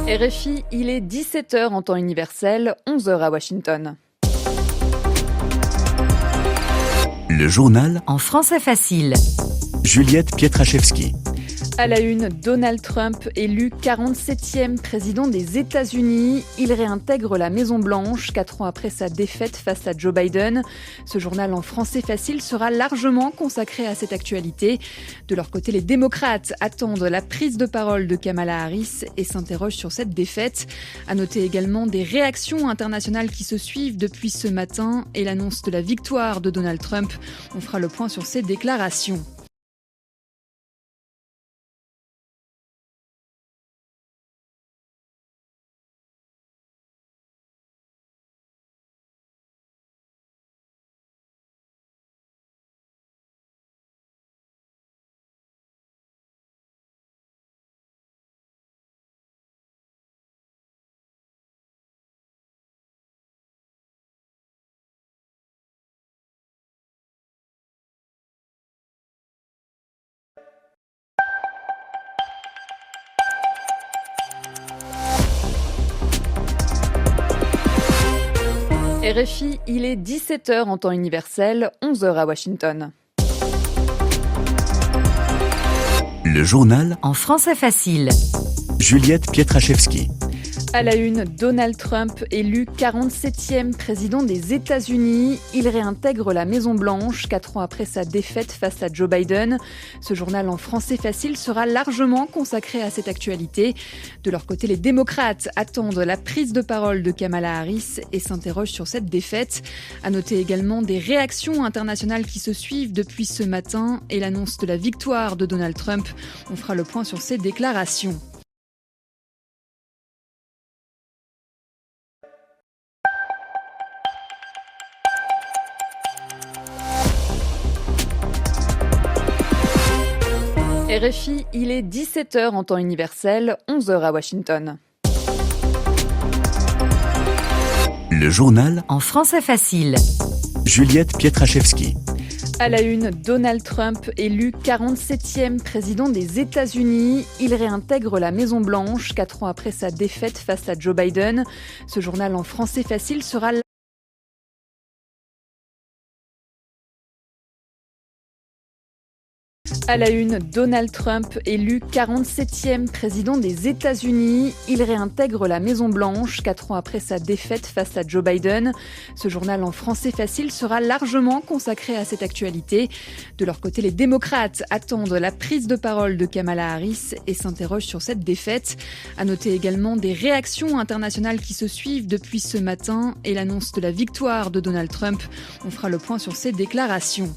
RFI, il est 17h en temps universel, 11h à Washington. Le journal En français facile. Juliette Pietraszewski. À la une, Donald Trump élu 47e président des États-Unis. Il réintègre la Maison-Blanche 4 ans après sa défaite face à Joe Biden. Ce journal en français facile sera largement consacré à cette actualité. De leur côté, les démocrates attendent la prise de parole de Kamala Harris et s'interrogent sur cette défaite. À noter également des réactions internationales qui se suivent depuis ce matin et l'annonce de la victoire de Donald Trump. On fera le point sur ces déclarations. RFI, il est 17h en temps universel, 11h à Washington. Le journal En français facile. Juliette Pietraszewski. À la une, Donald Trump élu 47e président des États-Unis. Il réintègre la Maison-Blanche 4 ans après sa défaite face à Joe Biden. Ce journal en français facile sera largement consacré à cette actualité. De leur côté, les démocrates attendent la prise de parole de Kamala Harris et s'interrogent sur cette défaite. À noter également des réactions internationales qui se suivent depuis ce matin et l'annonce de la victoire de Donald Trump. On fera le point sur ces déclarations. RFI, il est 17h en temps universel, 11h à Washington. Le journal En français facile. Juliette Pietraszewski. À la une, Donald Trump élu 47e président des États-Unis. Il réintègre la Maison-Blanche 4 ans après sa défaite face à Joe Biden. Ce journal en français facile sera à la une, Donald Trump élu 47e président des États-Unis. Il réintègre la Maison-Blanche 4 ans après sa défaite face à Joe Biden. Ce journal en français facile sera largement consacré à cette actualité. De leur côté, les démocrates attendent la prise de parole de Kamala Harris et s'interrogent sur cette défaite. À noter également des réactions internationales qui se suivent depuis ce matin et l'annonce de la victoire de Donald Trump. On fera le point sur ces déclarations.